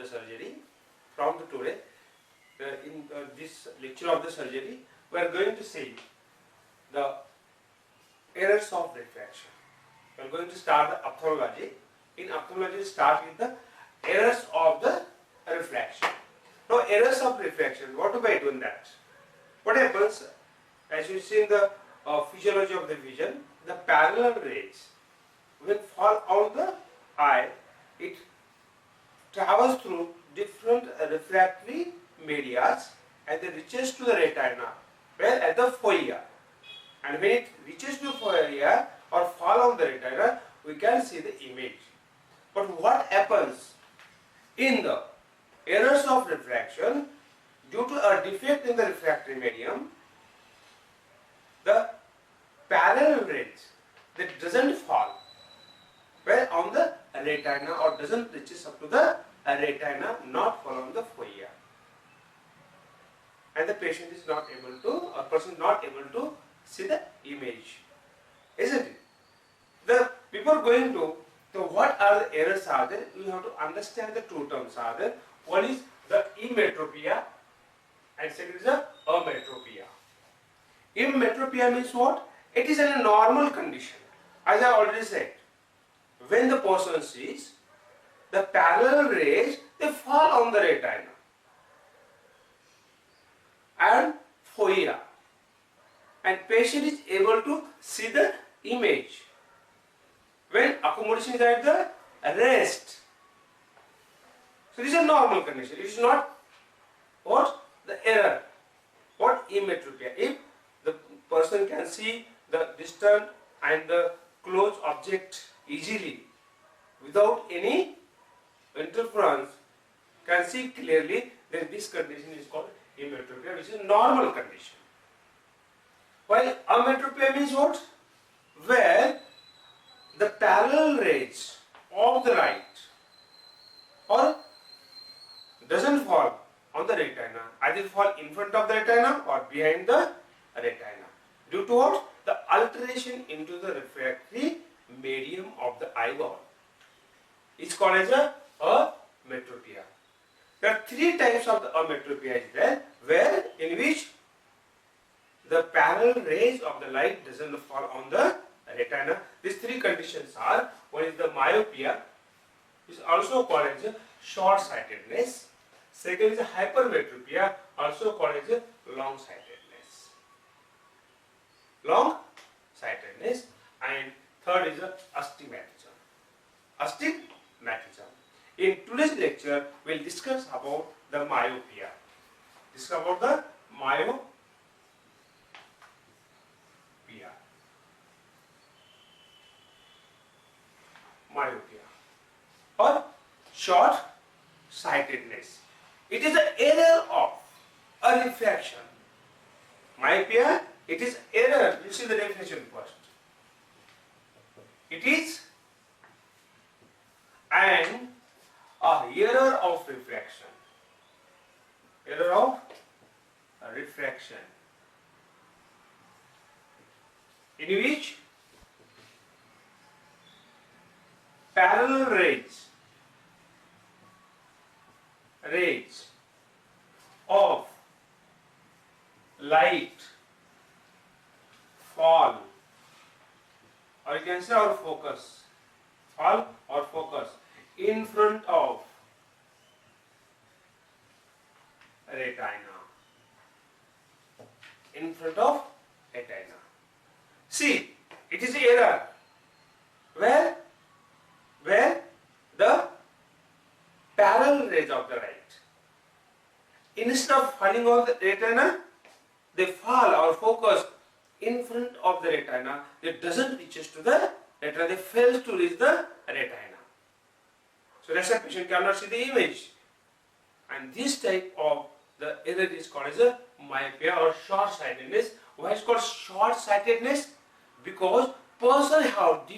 the surgery. From the today, in this lecture of the surgery, we are going to see the errors of refraction. We are going to start the ophthalmology. In ophthalmology, start with the errors of the refraction. Now, errors of refraction. What do I do in that? What happens? As you see in the physiology of the vision, the parallel rays when fall on the eye, it travels through different refractory medias and it reaches to the retina, where at the fovea. And when it reaches to fovea or fall on the retina, we can see the image. But what happens in the errors of refraction due to a defect in the refractory medium? The parallel rays that doesn't fall where on the retina or doesn't reaches up to the retina, not fall on the fovea, and the patient is not able to, or person not able to see the image, isn't it? The before going to what are the errors are there, we have to understand the two terms are there. One is the emmetropia and second is the ametropia. Emmetropia means what? It is in a normal condition. As I already said, when the person sees the parallel rays, they fall on the retina and fovea, and patient is able to see the image when accommodation is at the rest. So this is a normal condition. It is not what? The error. What? Emmetropia. If the person can see the distant and the close object easily without any interference, can see clearly, then this condition is called emmetropia, which is a normal condition. While ametropia means what? Where the parallel rays of the light or doesn't fall on the retina, either fall in front of the retina or behind the retina, due to what? The alteration into the refractory medium of the eyeball. It's called as a ametropia. There are three types of the ametropia is there, where in which the parallel rays of the light doesn't fall on the retina. These three conditions are: one is the myopia, which is also called as a short-sightedness. Second is a hypermetropia, also called as a long-sightedness. Long-sightedness. And third is a astigmatism. Astigmatism. In today's lecture, we will discuss about the myopia. Discuss about the myopia or short sightedness. It is an error of a refraction. Myopia, it is error. You see the definition first. It is an error of refraction. Error of refraction, in which parallel rays of light fall, or you can say or focus, fall or focus in front of retina. In front of retina. See, it is error. Where the parallel rays of the light, instead of falling on the retina, they fall or focus in front of the retina. It doesn't reach to the retina. They fail to reach the retina. So that's why patient cannot see the image. And this type of the error is called as a myopia or short-sightedness. Why is it called short-sightedness? Because person have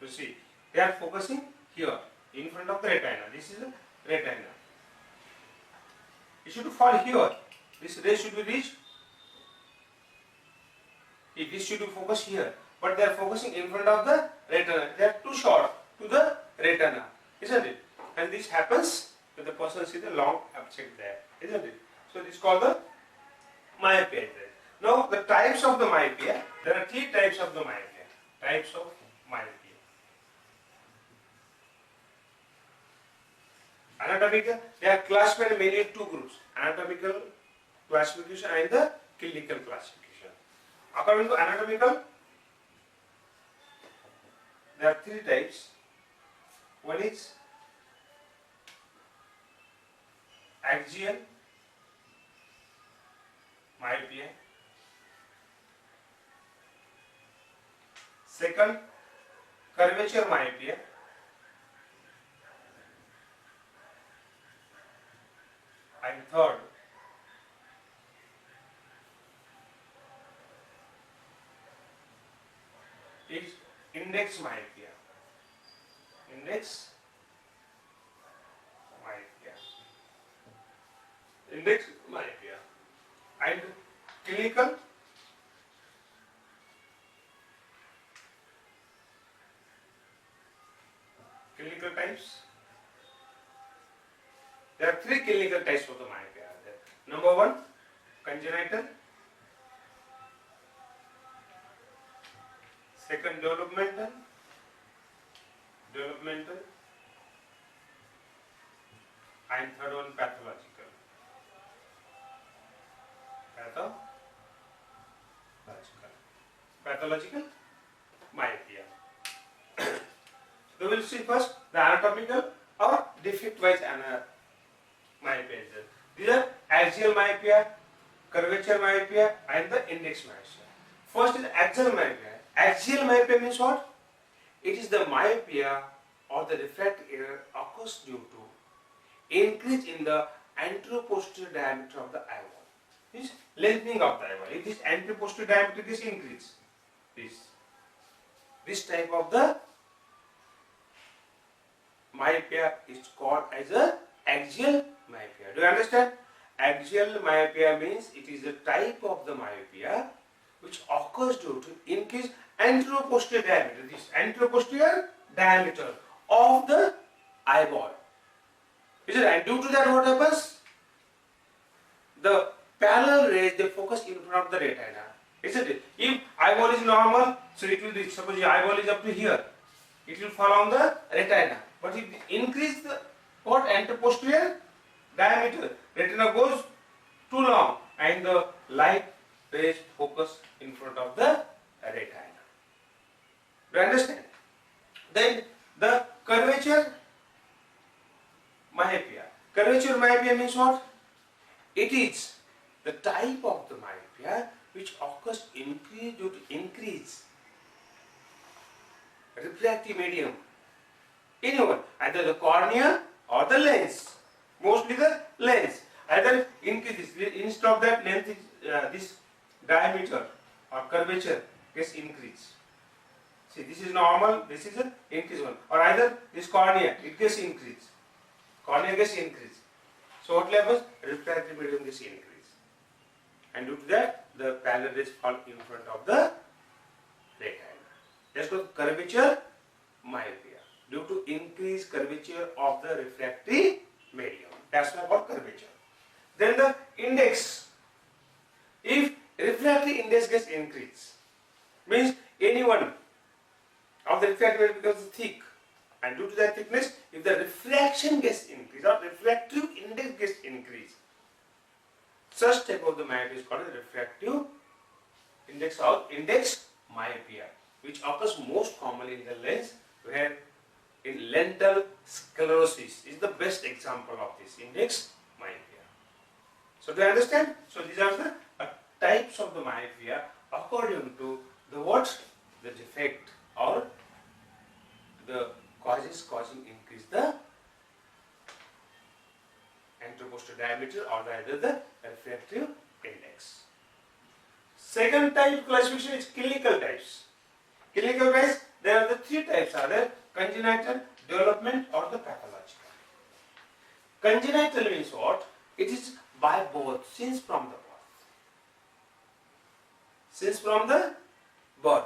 You see, they are focusing here in front of the retina. This is the retina. It should fall here. This ray should be reached. This should be focused here, but they are focusing in front of the retina. They are too short to the retina, isn't it? And this happens when the person sees the long object there, isn't it? So this is called the myopia. Now the types of the myopia. There are three types of the myopia. Types of myopia. Anatomical, they are classified mainly in two groups: anatomical classification and the clinical classification. According to anatomical, there are three types. One is axial myopia. Second, curvature myopia. And third, is index myopia. Index myopia. Index myopia. And clinical, clinical types. There are three clinical types of the myopia. Number one, congenital. Second, developmental. And third one, pathological. Pathological myopia. So we will see first the anatomical or defect-wise myopia. These are axial myopia, curvature myopia, and the index myopia. First is axial myopia. Axial myopia means what? It is the myopia or the refractive error occurs due to increase in the anteroposterior diameter of the eyeball. This lengthening of the eyeball. If this anteroposterior diameter is increased, this type of the myopia is called as a axial myopia. Do you understand? Axial myopia means it is a type of the myopia which occurs due to increase anteroposterior diameter. This anteroposterior diameter of the eyeball. Is it? And due to that, what happens? The parallel rays, they focus in front of the retina. Isn't it? If eyeball is normal, so it will be, suppose your eyeball is up to here, it will fall on the retina. But if increase the what anteroposterior diameter, retina goes too long and the light rays focus in front of the retina. Do you understand? Then the curvature myopia. Curvature myopia means what? It is the type of the myopia which occurs due to increase refractive medium. Anyone, either the cornea or the lens. Mostly the lens. Either increases, instead of that length, this diameter or curvature gets increased. See, this is normal, this is an increased one. Or either this cornea, it gets increased. Cornea gets increased. So what happens? Refractive medium gets increased. And due to that, the parallel rays fall in front of the retina. That's called curvature myopia. Due to increased curvature of the refractive medium. That's why called curvature. Then the index. If refractive index gets increased, means any one of the refractive medium becomes thick, and due to that thickness, if the refraction gets increased or refractive index gets increased, such type of the myopia is called a refractive index or index myopia, which occurs most commonly in the lens, where in lentil sclerosis is the best example of this index myopia. So do you understand? So these are the types of the myopia according to the what? The defect or the causes causing increase the anteroposterior diameter or either the refractive index. Second type classification is clinical types. Clinical types, there are the three types are there: congenital, development, or the pathological. Congenital means what? It is by both, since from the birth. Since from the birth.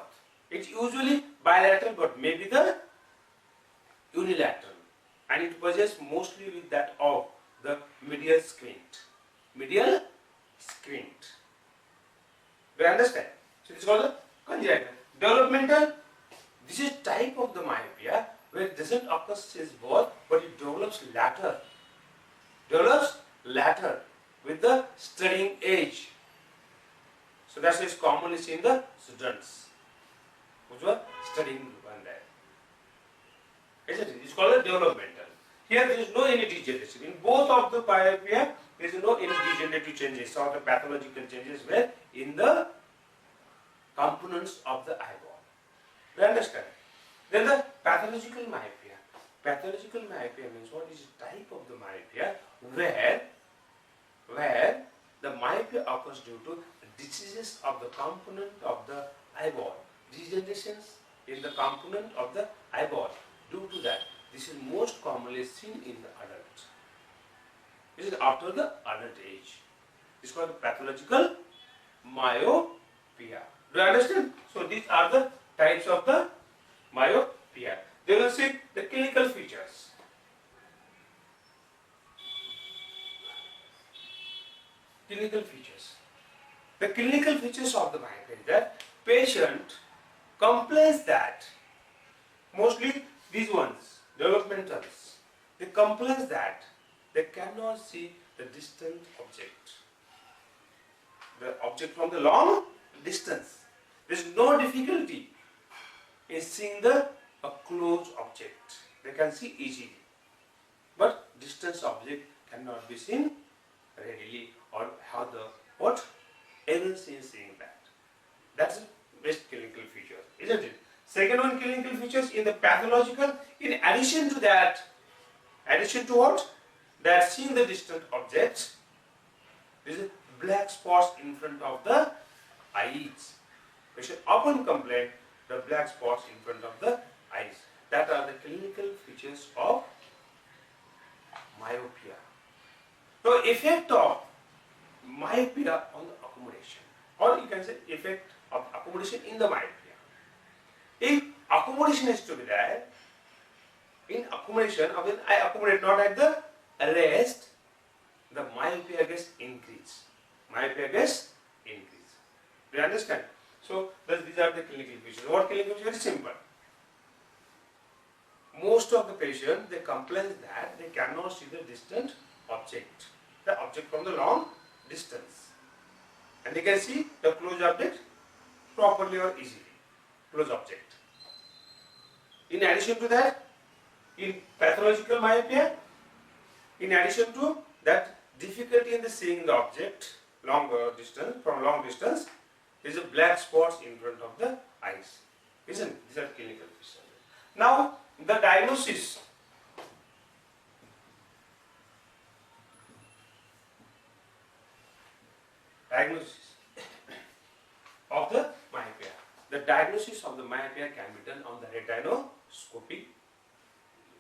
It's usually bilateral, but maybe the unilateral, and it possesses mostly with that of the medial squint. Medial squint. Do you understand? So this is called the congenital. Developmental, this is type of the myopia where it doesn't occur since birth, but it develops later. Develops later with the studying age. So that is commonly seen in the students who are studying one day. Isn't it? It's called a developmental. Here there is no any degeneration. In both of the myopia, there is no any degenerative changes or the pathological changes where in the components of the eyeball. Do you understand? Then the pathological myopia. Pathological myopia means what is the type of the myopia where the myopia occurs due to diseases of the component of the eyeball. Degenerations in the component of the eyeball. Due to that, this is most commonly seen in the adult. This is after the adult age. This is called the pathological myopia. Do you understand? So these are the types of the myopia. Then we'll see the clinical features. Clinical features. The clinical features of the myopia is that patient complains that mostly these ones, developmentals, they complain that they cannot see the distant object. The object from the long distance. There is no difficulty in seeing a close object. They can see easily. But distance object cannot be seen readily or have the what? Errors in seeing that. That's the best clinical feature, isn't it? Second one, clinical features in the pathological. In addition to that, addition to what? That seeing the distant objects, there is black spots in front of the eyes. Patient often complain the black spots in front of the eyes. That are the clinical features of myopia. So effect of myopia on the accommodation, or you can say effect of accommodation in the myopia. If accommodation is to be there, in accommodation, when I accommodate not at the rest, the myopia gets increased. Myopia gets increased. Do you understand? So these are the clinical features. What clinical features? Very simple. Most of the patients, they complain that they cannot see the distant object, the object from the long distance, and they can see the close object properly or easily. Close object. In addition to that, in pathological myopia, in addition to that difficulty in the seeing the object from long distance, there is a black spots in front of the eyes. Isn't it? These are clinical features. Now the diagnosis. Diagnosis of the myopia. The diagnosis of the myopia can be done on the retinoscopy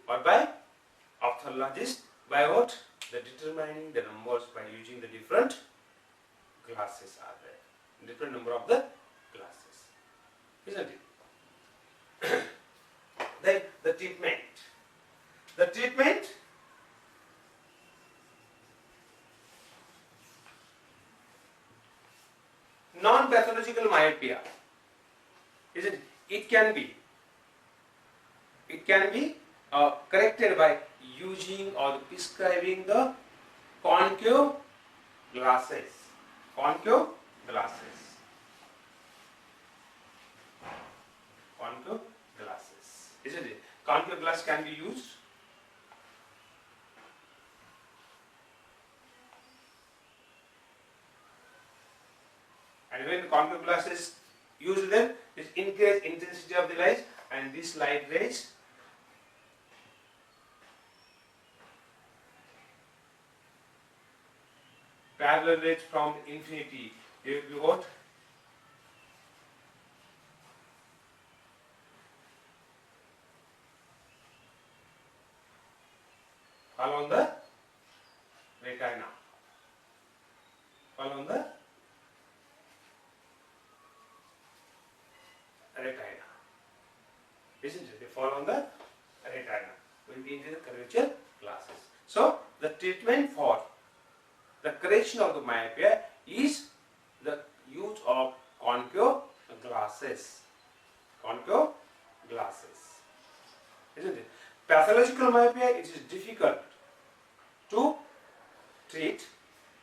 or by ophthalmologist by what? The determining the numbers by using the different glasses are there. Different number of the glasses. Isn't it? Then the treatment. The treatment non-pathological myopia. Isn't it? It can be corrected by using or prescribing the concave glasses. Concave glasses. Concave glasses. Isn't it? Concave glass can be used. And when concave glass is used, then it increases intensity of the light, and this light rays parallel rays from infinity, they will be what? fall on the retina. Fall on the retina. Isn't it? They fall on the retina. Will be in the curvature glasses. So the treatment for the correction of the myopia is the use of concave glasses. Concave glasses. Isn't it? Pathological myopia, it is difficult to treat,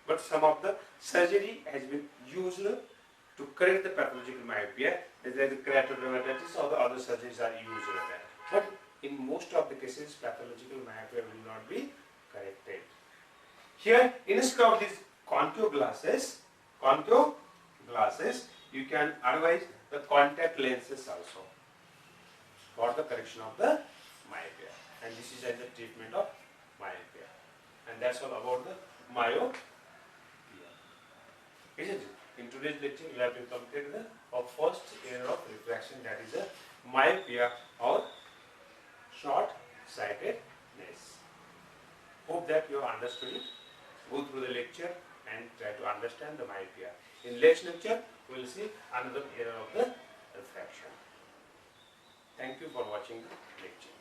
but some of the surgery has been used to correct the pathological myopia, as like the keratodermatitis or the other surgeries are used like that. But in most of the cases, pathological myopia will not be corrected. Here, instead of these concave glasses, you can advise the contact lenses also for the correction of the myopia. And this is the treatment of myopia. And that's all about the myopia. Isn't it? In today's lecture, we have to complete our first error of refraction, that is the myopia or short-sightedness. Hope that you have understood it. Go through the lecture and try to understand the myopia. In next lecture, we will see another error of the refraction. Thank you for watching the lecture.